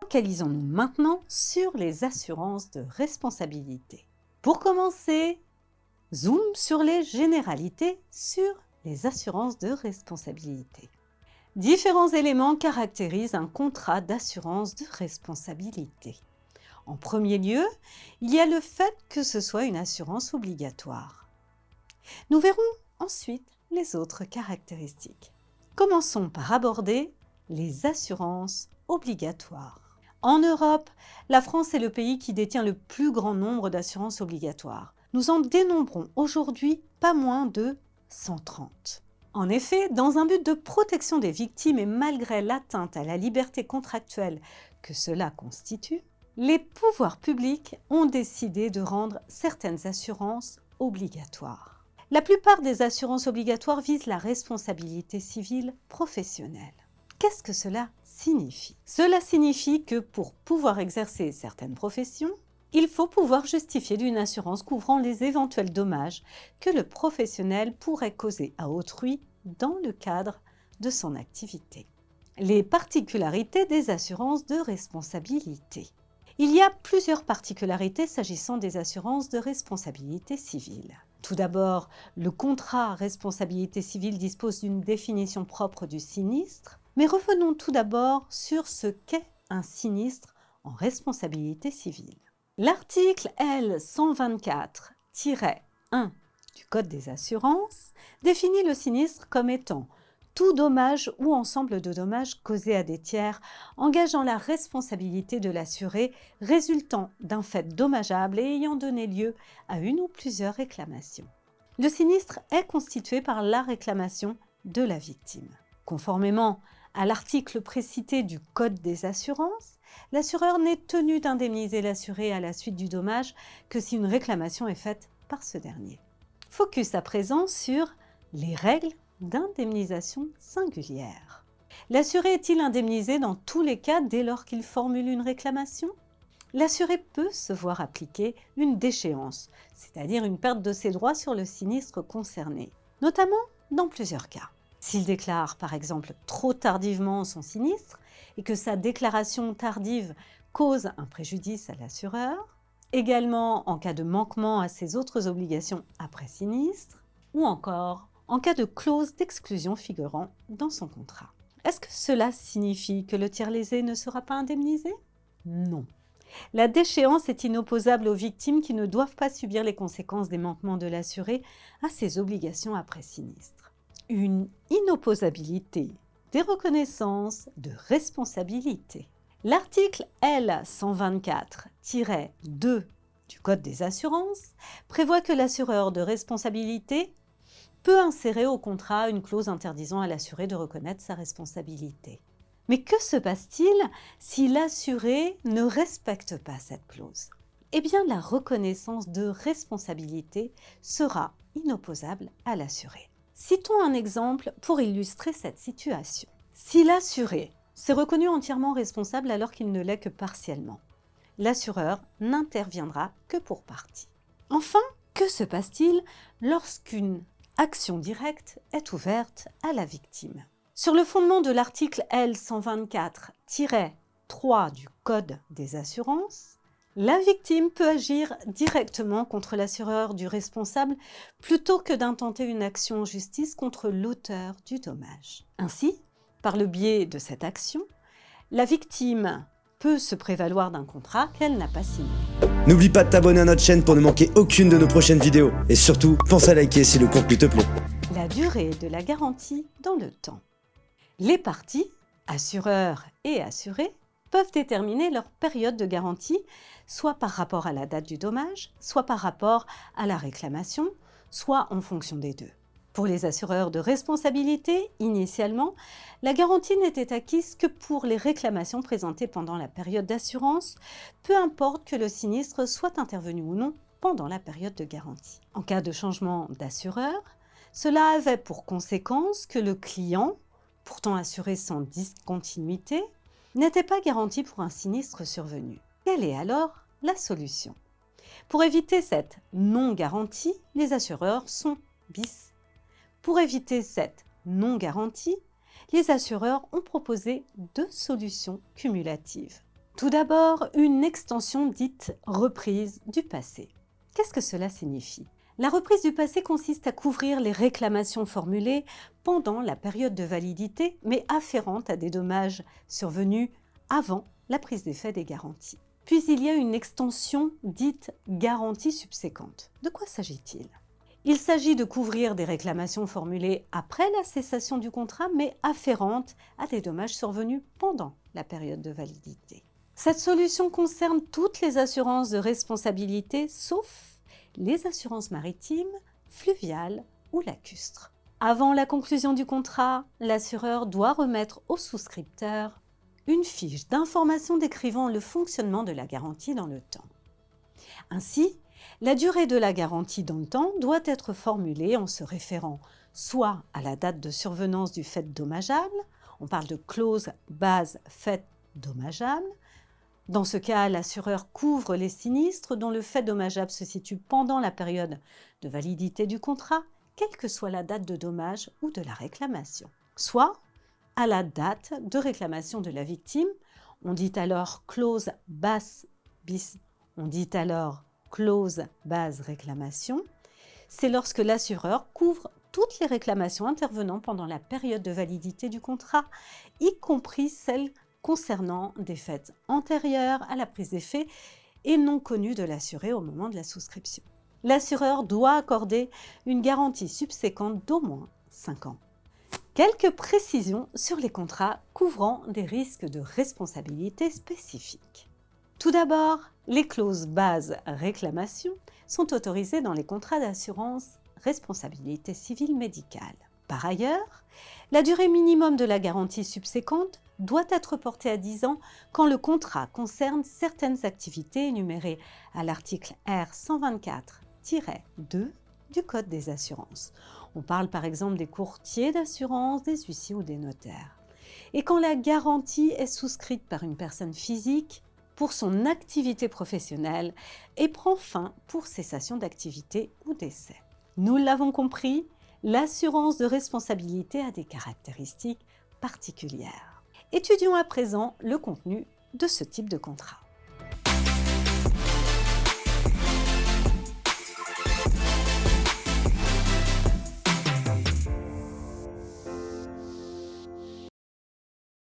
Focalisons-nous maintenant sur les assurances de responsabilité. Pour commencer, zoom sur les généralités sur les assurances de responsabilité. Différents éléments caractérisent un contrat d'assurance de responsabilité. En premier lieu, il y a le fait que ce soit une assurance obligatoire. Nous verrons ensuite les autres caractéristiques. Commençons par aborder les assurances obligatoires. En Europe, la France est le pays qui détient le plus grand nombre d'assurances obligatoires. Nous en dénombrons aujourd'hui pas moins de 130. En effet, dans un but de protection des victimes et malgré l'atteinte à la liberté contractuelle que cela constitue, les pouvoirs publics ont décidé de rendre certaines assurances obligatoires. La plupart des assurances obligatoires visent la responsabilité civile professionnelle. Qu'est-ce que cela signifie? Cela signifie que pour pouvoir exercer certaines professions, il faut pouvoir justifier d'une assurance couvrant les éventuels dommages que le professionnel pourrait causer à autrui dans le cadre de son activité. Les particularités des assurances de responsabilité. Il y a plusieurs particularités s'agissant des assurances de responsabilité civile. Tout d'abord, le contrat responsabilité civile dispose d'une définition propre du sinistre, mais revenons tout d'abord sur ce qu'est un sinistre en responsabilité civile. L'article L124-1 du Code des assurances définit le sinistre comme étant tout dommage ou ensemble de dommages causés à des tiers engageant la responsabilité de l'assuré résultant d'un fait dommageable et ayant donné lieu à une ou plusieurs réclamations. Le sinistre est constitué par la réclamation de la victime. Conformément à l'article précité du Code des assurances, l'assureur n'est tenu d'indemniser l'assuré à la suite du dommage que si une réclamation est faite par ce dernier. Focus à présent sur les règles d'indemnisation singulière. L'assuré est-il indemnisé dans tous les cas dès lors qu'il formule une réclamation? L'assuré peut se voir appliquer une déchéance, c'est-à-dire une perte de ses droits sur le sinistre concerné, notamment dans plusieurs cas. S'il déclare par exemple trop tardivement son sinistre et que sa déclaration tardive cause un préjudice à l'assureur, également en cas de manquement à ses autres obligations après sinistre, ou encore en cas de clause d'exclusion figurant dans son contrat. Est-ce que cela signifie que le tiers lésé ne sera pas indemnisé? Non. La déchéance est inopposable aux victimes qui ne doivent pas subir les conséquences des manquements de l'assuré à ses obligations après sinistre. Une inopposabilité des reconnaissances de responsabilité. L'article L124-2 du Code des assurances prévoit que l'assureur de responsabilité peut insérer au contrat une clause interdisant à l'assuré de reconnaître sa responsabilité. Mais que se passe-t-il si l'assuré ne respecte pas cette clause? Eh bien, la reconnaissance de responsabilité sera inopposable à l'assuré. Citons un exemple pour illustrer cette situation. Si l'assuré s'est reconnu entièrement responsable alors qu'il ne l'est que partiellement, l'assureur n'interviendra que pour partie. Enfin, que se passe-t-il lorsqu'une action directe est ouverte à la victime? Sur le fondement de l'article L124-3 du Code des assurances, la victime peut agir directement contre l'assureur du responsable plutôt que d'intenter une action en justice contre l'auteur du dommage. Ainsi, par le biais de cette action, la victime peut se prévaloir d'un contrat qu'elle n'a pas signé. N'oublie pas de t'abonner à notre chaîne pour ne manquer aucune de nos prochaines vidéos. Et surtout, pense à liker si le contenu te plaît. La durée de la garantie dans le temps. Les parties, assureurs et assurés, peuvent déterminer leur période de garantie, soit par rapport à la date du dommage, soit par rapport à la réclamation, soit en fonction des deux. Pour les assureurs de responsabilité, initialement, la garantie n'était acquise que pour les réclamations présentées pendant la période d'assurance, peu importe que le sinistre soit intervenu ou non pendant la période de garantie. En cas de changement d'assureur, cela avait pour conséquence que le client, pourtant assuré sans discontinuité, n'était pas garanti pour un sinistre survenu. Quelle est alors la solution? Pour éviter cette non-garantie, les assureurs sont bis. Pour éviter cette non-garantie, les assureurs ont proposé deux solutions cumulatives. Tout d'abord, une extension dite reprise du passé. Qu'est-ce que cela signifie? La reprise du passé consiste à couvrir les réclamations formulées pendant la période de validité, mais afférentes à des dommages survenus avant la prise d'effet des garanties. Puis il y a une extension dite garantie subséquente. De quoi s'agit-il? Il s'agit de couvrir des réclamations formulées après la cessation du contrat, mais afférentes à des dommages survenus pendant la période de validité. Cette solution concerne toutes les assurances de responsabilité, sauf les assurances maritimes, fluviales ou lacustres. Avant la conclusion du contrat, l'assureur doit remettre au souscripteur une fiche d'information décrivant le fonctionnement de la garantie dans le temps. Ainsi, la durée de la garantie dans le temps doit être formulée en se référant soit à la date de survenance du fait dommageable, on parle de clause base fait dommageable. Dans ce cas, l'assureur couvre les sinistres dont le fait dommageable se situe pendant la période de validité du contrat, quelle que soit la date de dommage ou de la réclamation. Soit à la date de réclamation de la victime, on dit alors clause base réclamation. C'est lorsque l'assureur couvre toutes les réclamations intervenant pendant la période de validité du contrat, y compris celles concernant des faits antérieurs à la prise d'effet et non connus de l'assuré au moment de la souscription. L'assureur doit accorder une garantie subséquente d'au moins 5 ans. Quelques précisions sur les contrats couvrant des risques de responsabilité spécifiques. Tout d'abord, les clauses base réclamation sont autorisées dans les contrats d'assurance responsabilité civile médicale. Par ailleurs, la durée minimum de la garantie subséquente doit être portée à 10 ans quand le contrat concerne certaines activités énumérées à l'article R124-2 du Code des assurances. On parle par exemple des courtiers d'assurance, des huissiers ou des notaires. Et quand la garantie est souscrite par une personne physique pour son activité professionnelle et prend fin pour cessation d'activité ou décès. Nous l'avons compris, l'assurance de responsabilité a des caractéristiques particulières. Étudions à présent le contenu de ce type de contrat.